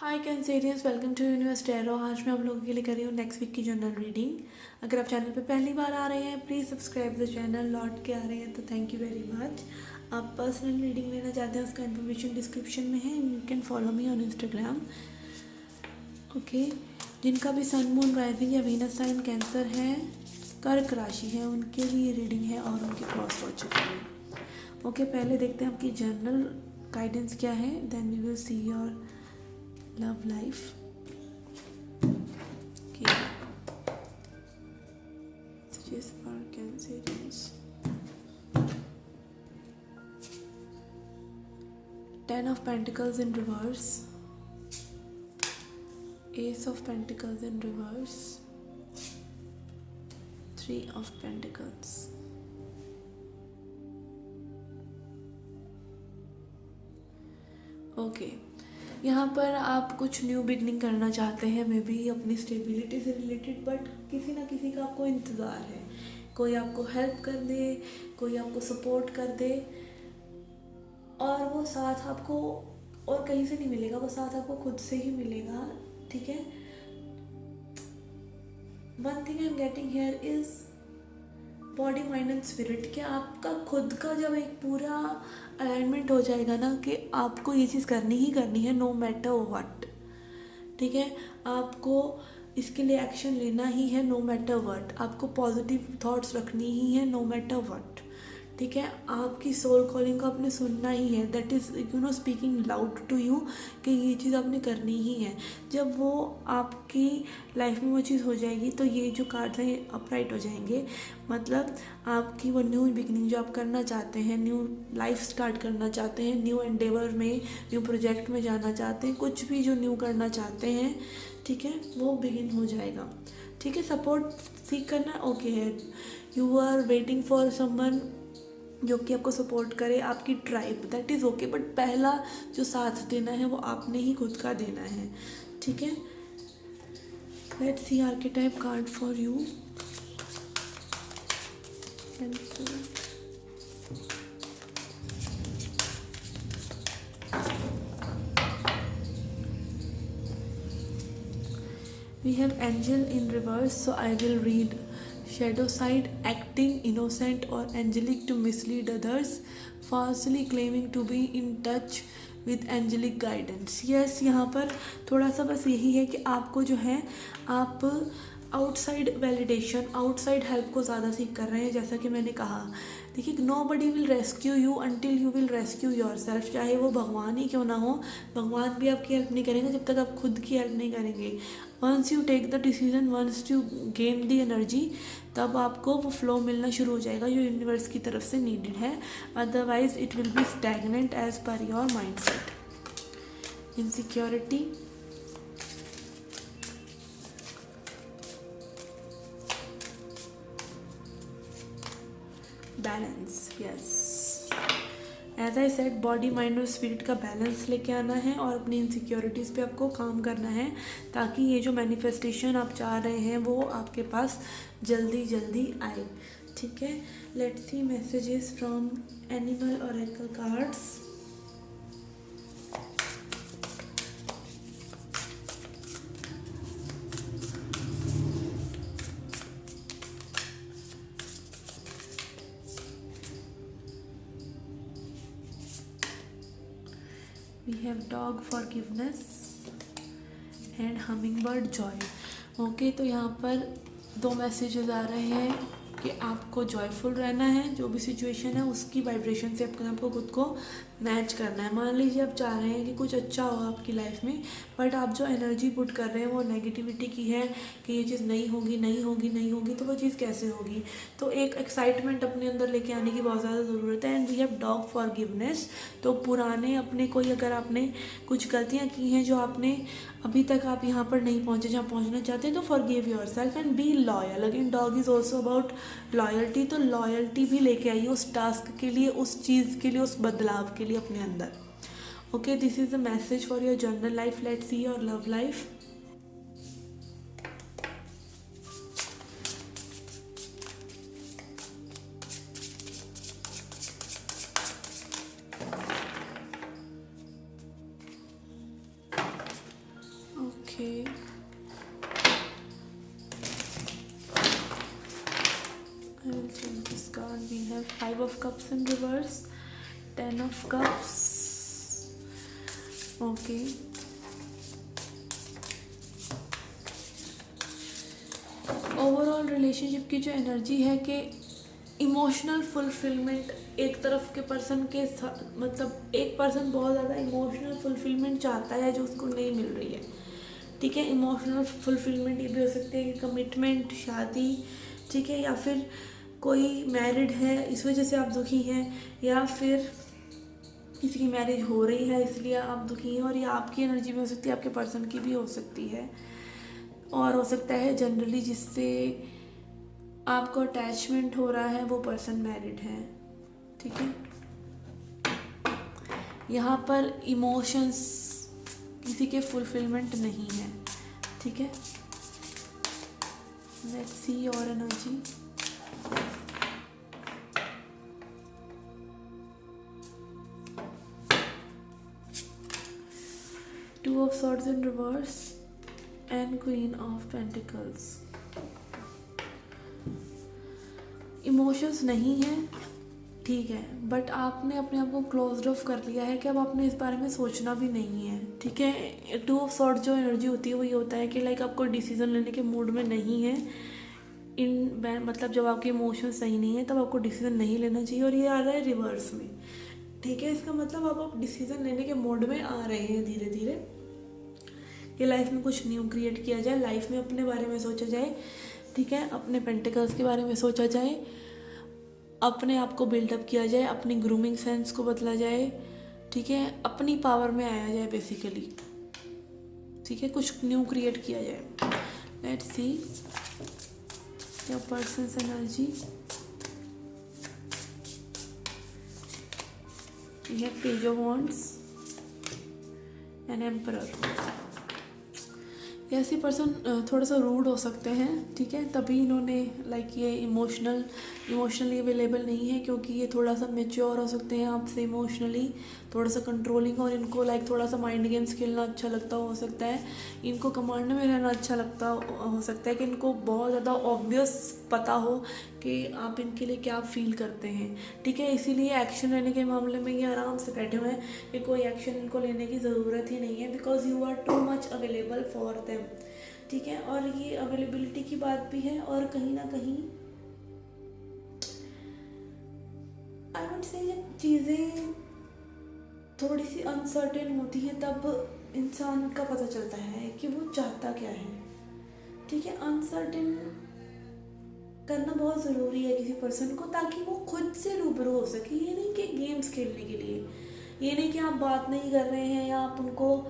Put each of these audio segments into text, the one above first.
Hi Cancerians, welcome to Universe Tarot. आज मैं आप लोगों के लिए कर रही हूँ नेक्स्ट वीक की जनरल रीडिंग। अगर आप चैनल पे पहली बार आ रहे हैं प्लीज़ सब्सक्राइब द चैनल, लौट के आ रहे हैं तो थैंक यू वेरी मच। आप पर्सनल रीडिंग लेना चाहते हैं उसका इन्फॉर्मेशन डिस्क्रिप्शन में है, you can follow me on Instagram. Okay, जिनका भी सन मून राइजिंग या वीनस साइन कैंसर है, कर्क राशि है, उनके लिए रीडिंग है और उनके क्रॉस वॉचर के लिए। ओके, पहले देखते हैं आपकी जनरल गाइडेंस क्या है, then we will see your love life. Okay, messages for Cancerians. 10 of Pentacles in reverse, Ace of Pentacles in reverse, 3 of Pentacles. Okay, यहाँ पर आप कुछ न्यू बिगनिंग करना चाहते हैं, मे बी अपनी स्टेबिलिटी से रिलेटेड, बट किसी ना किसी का आपको इंतज़ार है। कोई आपको हेल्प कर दे, कोई आपको सपोर्ट कर दे, और वो साथ आपको और कहीं से नहीं मिलेगा, वो साथ आपको खुद से ही मिलेगा। ठीक है, one thing I am getting here is body mind and spirit. क्या आपका खुद का जब एक पूरा अलाइनमेंट हो जाएगा ना कि आपको ये चीज़ करनी ही करनी है नो मैटर व्हाट। ठीक है, आपको इसके लिए एक्शन लेना ही है नो मैटर व्हाट। आपको पॉजिटिव थॉट्स रखनी ही है नो मैटर व्हाट। ठीक है, आपकी सोल कॉलिंग को आपने सुनना ही है, that is speaking loud to you कि ये चीज़ आपने करनी ही है। जब वो आपकी लाइफ में वो चीज़ हो जाएगी तो ये जो कार्ड्स हैं ये अपराइट हो जाएंगे। मतलब आपकी वो न्यू बिगनिंग जो आप करना चाहते हैं, न्यू लाइफ स्टार्ट करना चाहते हैं, न्यू एंडेवर में, न्यू प्रोजेक्ट में जाना चाहते हैं, कुछ भी जो न्यू करना चाहते हैं, ठीक है, वो बिगिन हो जाएगा। ठीक है, सपोर्ट सीख करना ओके है, you are waiting for someone जो कि आपको सपोर्ट करे, आपकी tribe, that is okay, but पहला जो साथ देना है वो आपने ही खुद का देना है। ठीक है, let's see archetype card for you. We have angel in reverse, so I will read. Shadow side, acting innocent or angelic to mislead others, falsely claiming to be in touch with angelic guidance. Yes, यहाँ पर थोड़ा सा बस यही है कि आपको जो है आप आउटसाइड वैलिडेशन, आउटसाइड हेल्प को ज़्यादा सीख कर रहे हैं। जैसा कि मैंने कहा, देखिए, nobody will rescue you until you will rescue yourself. चाहे वो भगवान ही क्यों ना हो, भगवान भी आपकी हेल्प नहीं करेंगे जब तक आप खुद की हेल्प नहीं करेंगे। Once you take the decision, once you gain the energy, तब आपको वो फ्लो मिलना शुरू हो जाएगा जो यूनिवर्स की तरफ से नीडेड है। Otherwise it will be stagnant as per your mindset. Insecurity, balance. Yes, as I said, body mind और स्पिरिट का बैलेंस लेके आना है और अपनी इनसिक्योरिटीज़ पे आपको काम करना है, ताकि ये जो मैनिफेस्टेशन आप चाह रहे हैं वो आपके पास जल्दी जल्दी आए। ठीक है, let's see messages from animal oracle cards. We have dog forgiveness and hummingbird joy. Okay, तो यहाँ पर 2 मैसेजेस आ रहे हैं कि आपको जॉयफुल रहना है, जो भी सिचुएशन है उसकी वाइब्रेशन से आपको खुद को मैच करना है। मान लीजिए आप चाह रहे हैं कि कुछ अच्छा हो आपकी लाइफ में, बट आप जो एनर्जी पुट कर रहे हैं वो नेगेटिविटी की है कि ये चीज़ नहीं होगी नहीं होगी नहीं होगी, तो वो चीज़ कैसे होगी। तो एक एक्साइटमेंट अपने अंदर लेके आने की बहुत ज़्यादा ज़रूरत है। And we have dog forgiveness, तो पुराने अपने कोई अगर आपने कुछ गलतियाँ की हैं जो आपने अभी तक आप यहाँ पर नहीं पहुँचे जहाँ पहुँचना चाहते हैं, तो forgive yourself and be loyal. Again dog is also about loyalty, तो लॉयल्टी भी लेके आइए उस टास्क के लिए, उस चीज़ के लिए, उस बदलाव के लिए अपने अंदर। Okay, this is the message for your general life. Let's see your love life. Okay, I will change this card. We have 5 of cups in reverse, 10 of cups. Okay. Overall relationship की जो energy है कि emotional fulfilment एक तरफ के person के मतलब एक पर्सन बहुत ज़्यादा इमोशनल फुलफिलमेंट चाहता है जो उसको नहीं मिल रही है, ठीक है। इमोशनल फुलफिलमेंट ये भी हो सकती है कि कमिटमेंट, शादी, ठीक है, या फिर कोई मैरिड है इस वजह से आप दुखी हैं, या फिर किसी की मैरिज हो रही है इसलिए आप दुखी हैं, और ये आपकी एनर्जी में हो सकती है, आपके पर्सन की भी हो सकती है, और हो सकता है जनरली जिससे आपको अटैचमेंट हो रहा है वो पर्सन मैरिड है, ठीक है। यहाँ पर इमोशंस किसी के फुलफिलमेंट नहीं है, ठीक है। Let's see your energy. Two of Swords in reverse and Queen of Pentacles. Emotions नहीं है, ठीक है, बट आपने अपने आप को क्लोज्ड ऑफ कर लिया है कि अब आपने इस बारे में सोचना भी नहीं है, ठीक है। टू ऑफ सॉर्ड जो एनर्जी होती है वो ये होता है कि लाइक आपको डिसीजन लेने के मूड में नहीं है, मतलब जब आपके इमोशंस सही नहीं है तब आपको डिसीजन नहीं लेना चाहिए, और ये आ रहा है रिवर्स में, ठीक है। इसका मतलब आप डिसीजन लेने के मोड में आ रहे हैं धीरे धीरे कि लाइफ में कुछ न्यू क्रिएट किया जाए, लाइफ में अपने बारे में सोचा जाए, ठीक है, अपने पेंटिकल्स के बारे में सोचा जाए, अपने आप को बिल्डअप किया जाए, अपनी ग्रूमिंग सेंस को बदला जाए, ठीक है, अपनी पावर में आया जाए बेसिकली, ठीक है, कुछ न्यू क्रिएट किया जाए। Let's see your person's energy. ये page of wands and emperor. ऐसी पर्सन थोड़ा सा रूड हो सकते हैं, ठीक है, तभी इन्होंने लाइक ये इमोशनली अवेलेबल नहीं है, क्योंकि ये थोड़ा सा मेच्योर हो सकते हैं आपसे इमोशनली, थोड़ा सा कंट्रोलिंग, और इनको लाइक थोड़ा सा माइंड गेम्स खेलना अच्छा लगता हो सकता है, इनको कमांड में रहना अच्छा लगता हो सकता है, कि इनको बहुत ज़्यादा ऑब्वियस पता हो कि आप इनके लिए क्या फील करते हैं, ठीक है। इसीलिए एक्शन लेने के मामले में ये आराम से बैठे हुए हैं कि कोई एक्शन इनको लेने की ज़रूरत ही नहीं है, because you are too much available for them, ठीक है। और ये अवेलेबिलिटी की बात भी है, और कहीं ना कहीं आई वुड से जब चीज़ें थोड़ी सी अनसर्टेन होती है तब इंसान का पता चलता है कि वो चाहता क्या है, ठीक है। अनसर्टेन करना बहुत ज़रूरी है किसी पर्सन को, ताकि वो खुद से रूबरू हो सके। ये नहीं कि गेम्स खेलने के लिए, ये नहीं कि आप बात नहीं कर रहे हैं या आप उनको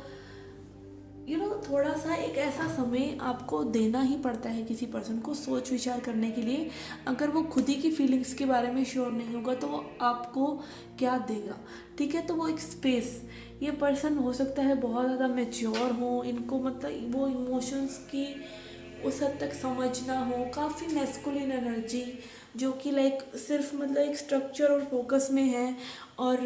थोड़ा सा एक ऐसा समय आपको देना ही पड़ता है किसी पर्सन को सोच विचार करने के लिए। अगर वो खुद ही की फीलिंग्स के बारे में श्योर नहीं होगा तो वो आपको क्या देगा, ठीक है। तो वो एक स्पेस, ये पर्सन हो सकता है बहुत ज़्यादा मैच्योर हो, इनको मतलब वो इमोशंस की उस हद तक समझना हो, काफ़ी मैस्कुलिन एनर्जी जो कि लाइक सिर्फ मतलब एक स्ट्रक्चर और फोकस में है और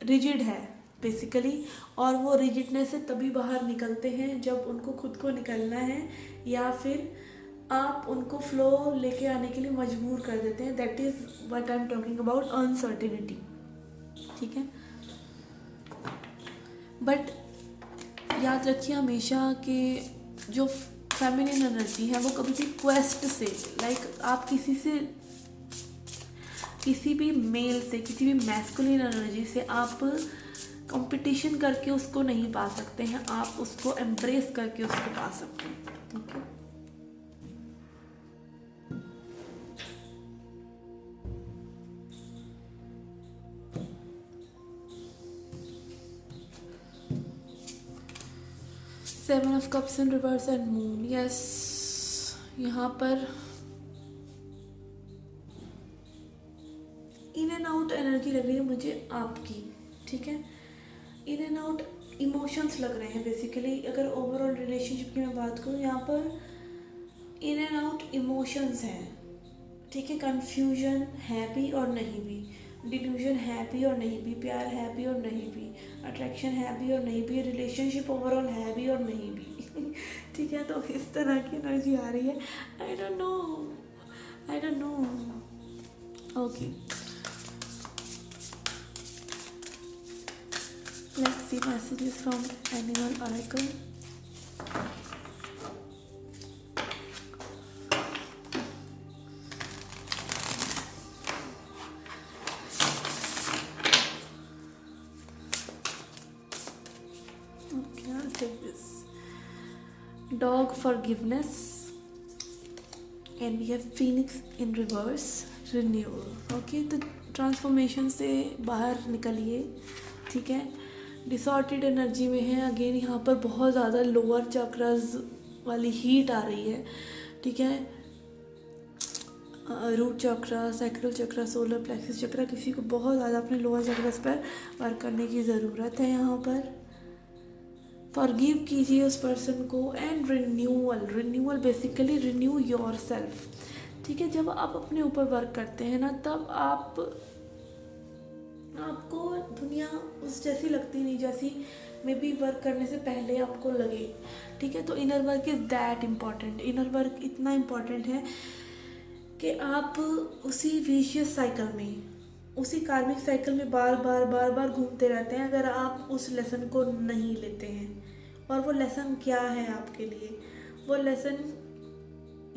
रिजिड है बेसिकली, और वो रिजिडनेस से तभी बाहर निकलते हैं जब उनको खुद को निकलना है, या फिर आप उनको फ्लो लेके आने के लिए मजबूर कर देते हैं। That is what I am talking about uncertainty, ठीक है। बट याद रखिए हमेशा कि जो फेमिनिन एनर्जी है वो कभी भी क्वेस्ट से लाइक आप किसी भी मेल से, किसी भी मैस्कुलिन एनर्जी से आप कंपटीशन करके उसको नहीं पा सकते हैं, आप उसको एम्ब्रेस करके उसको पा सकते हैं, okay. Seven of cups in reverse and moon. Yes, यहाँ पर इन एंड आउट एनर्जी लग रही है मुझे आपकी, ठीक है। इन एंड आउट इमोशंस लग रहे हैं बेसिकली। अगर ओवरऑल रिलेशनशिप की मैं बात करूँ, यहाँ पर इन एंड आउट इमोशंस हैं, ठीक है। कन्फ्यूजन है भी और नहीं भी, डिल्यूजन है भी और नहीं भी, प्यार है भी और नहीं भी, अट्रैक्शन है भी और नहीं भी, रिलेशनशिप ओवरऑल है भी और नहीं भी। ठीक है, तो इस तरह की एनर्जी आ रही है। I don't know. Okay, let's see messages from animal oracle. Okay, I'll take this. Dog forgiveness, and we have Phoenix in reverse, renewal. Okay, तो ट्रांसफॉर्मेशन से बाहर निकलिए। ठीक है, डिसऑर्डेड एनर्जी में है। अगेन यहाँ पर बहुत ज़्यादा लोअर चक्रस वाली हीट आ रही है। ठीक है, रूट चक्र, सैक्रल चक्र, सोलर प्लेक्सस चक्र, किसी को बहुत ज़्यादा अपने लोअर चक्रस पर वर्क करने की ज़रूरत है। यहाँ पर फॉरगिव कीजिए उस पर्सन को। And renewal basically renew your self. ठीक है, जब आप अपने ऊपर वर्क करते हैं ना, तब आपको दुनिया उस जैसी लगती नहीं जैसी मे बी वर्क करने से पहले आपको लगे। ठीक है, तो inner work is that important. Inner work इतना इम्पॉर्टेंट है कि आप उसी विशियस साइकिल में, उसी कार्मिक साइकिल में बार बार घूमते रहते हैं अगर आप उस लेसन को नहीं लेते हैं। और वो लेसन क्या है आपके लिए? वो लेसन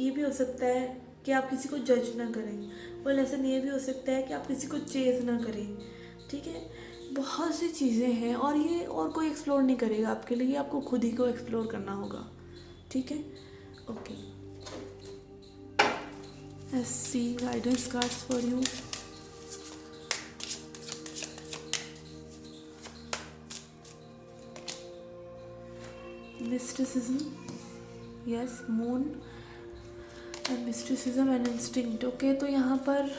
ये भी हो सकता है कि आप किसी को जज ना करें। वो लेसन ये भी हो सकता है कि आप किसी को चेज ना करें। ठीक है, बहुत सी चीज़ें हैं और ये और कोई एक्सप्लोर नहीं करेगा आपके लिए, आपको खुद ही को एक्सप्लोर करना होगा। ठीक है, okay, let's see guidance cards for you. Mysticism, yes, moon and mysticism and instinct. Okay, तो यहाँ पर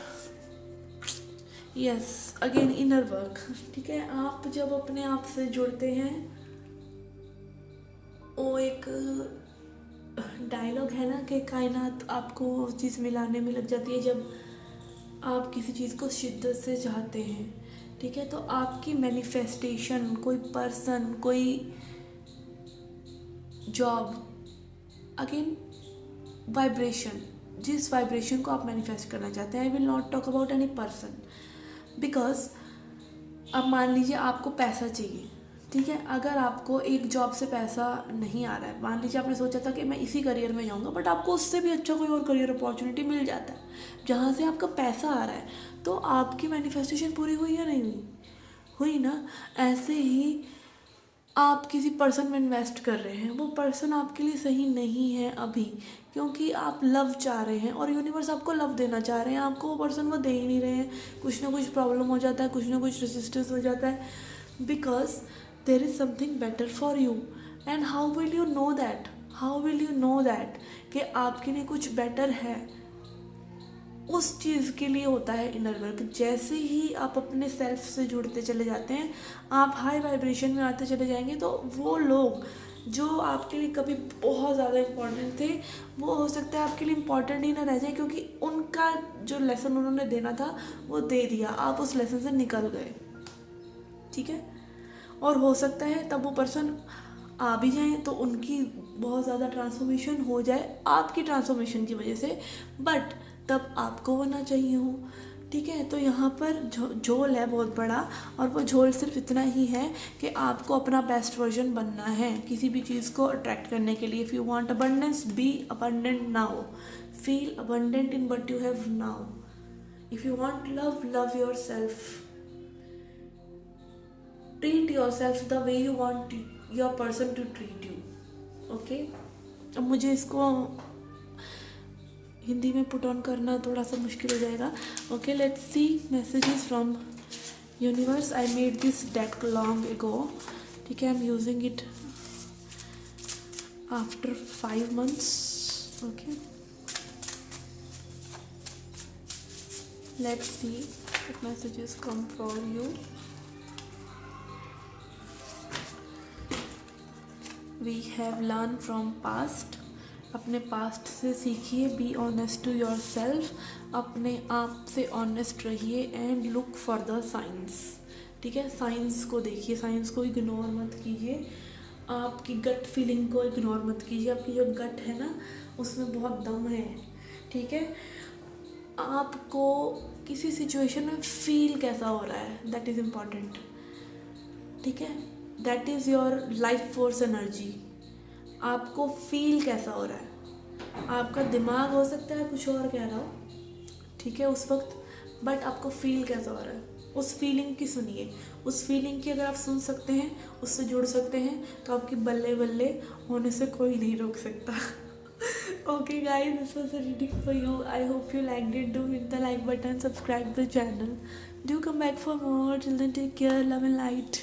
यस, अगेन इनर वर्क। ठीक है, आप जब अपने आप से जुड़ते हैं, वो एक डायलॉग है ना कि कायनात आपको चीज़ मिलाने में लग जाती है जब आप किसी चीज़ को शिद्दत से चाहते हैं। ठीक है, तो आपकी मैनिफेस्टेशन, कोई पर्सन, कोई जॉब, अगेन वाइब्रेशन, जिस वाइब्रेशन को आप मैनिफेस्ट करना चाहते हैं। I will not talk about any person, because अब मान लीजिए आपको पैसा चाहिए। ठीक है, अगर आपको एक जॉब से पैसा नहीं आ रहा है, मान लीजिए आपने सोचा था कि मैं इसी करियर में जाऊंगा, बट आपको उससे भी अच्छा कोई और करियर अपॉर्चुनिटी मिल जाता है जहाँ से आपका पैसा आ रहा है, तो आपकी मैनिफेस्टेशन पूरी हुई या नहीं हुई? हुई ना। ऐसे ही आप किसी पर्सन में इन्वेस्ट कर रहे हैं, वो पर्सन आपके लिए सही नहीं है अभी, क्योंकि आप लव चाह रहे हैं और यूनिवर्स आपको लव देना चाह रहे हैं, आपको वो पर्सन वो दे ही नहीं रहे हैं। कुछ ना कुछ प्रॉब्लम हो जाता है, कुछ ना कुछ रेजिस्टेंस हो जाता है, because there is something better for you. And how will you know that कि आपके लिए कुछ बेटर है? उस चीज़ के लिए होता है इनर वर्क। जैसे ही आप अपने सेल्फ से जुड़ते चले जाते हैं, आप हाई वाइब्रेशन में आते चले जाएंगे, तो वो लोग जो आपके लिए कभी बहुत ज़्यादा इम्पोर्टेंट थे, वो हो सकता है आपके लिए इम्पोर्टेंट ही ना रह जाए, क्योंकि उनका जो लेसन उन्होंने देना था वो दे दिया, आप उस लेसन से निकल गए। ठीक है, और हो सकता है तब वो पर्सन आ भी जाए तो उनकी बहुत ज़्यादा ट्रांसफॉर्मेशन हो जाए आपकी ट्रांसफॉर्मेशन की वजह से, बट तब आपको वो ना चाहिए हो। ठीक है, तो यहाँ पर झोल है बहुत बड़ा, और वो झोल सिर्फ इतना ही है कि आपको अपना बेस्ट वर्जन बनना है किसी भी चीज़ को अट्रैक्ट करने के लिए। If you want abundance, be abundant now, feel abundant in what you have now. If you want love, love yourself, treat yourself the way you want your person to treat you. Okay, अब मुझे इसको हिंदी में put on करना थोड़ा सा मुश्किल हो जाएगा। Okay, let's see messages from universe. I made this deck long ago. ठीक है, I am using it after 5 months. Okay, let's see what messages come for you. We have learned from past, अपने past से सीखिए, be honest to yourself, अपने आप से honest रहिए and look for the science. ठीक है, science को देखिए, साइंस को इग्नोर मत कीजिए, आपकी गट फीलिंग को इग्नोर मत कीजिए। आपकी जो गट है ना उसमें बहुत दम है। ठीक है, आपको किसी सिचुएशन में फील कैसा हो रहा है, दैट इज़ इम्पॉर्टेंट। ठीक है, that is your life force energy. आपको फील कैसा हो रहा है, आपका दिमाग हो सकता है कुछ और कह रहा हो, ठीक है, उस वक्त, बट आपको फील कैसा हो रहा है, उस फीलिंग की सुनिए। उस फीलिंग की अगर आप सुन सकते हैं, उससे जुड़ सकते हैं, तो आपकी बल्ले बल्ले होने से कोई नहीं रोक सकता। Okay guys, this was a reading for you. I hope you liked it. Do hit the like button, subscribe the channel. Do come back for more. Till then, take care, love and light.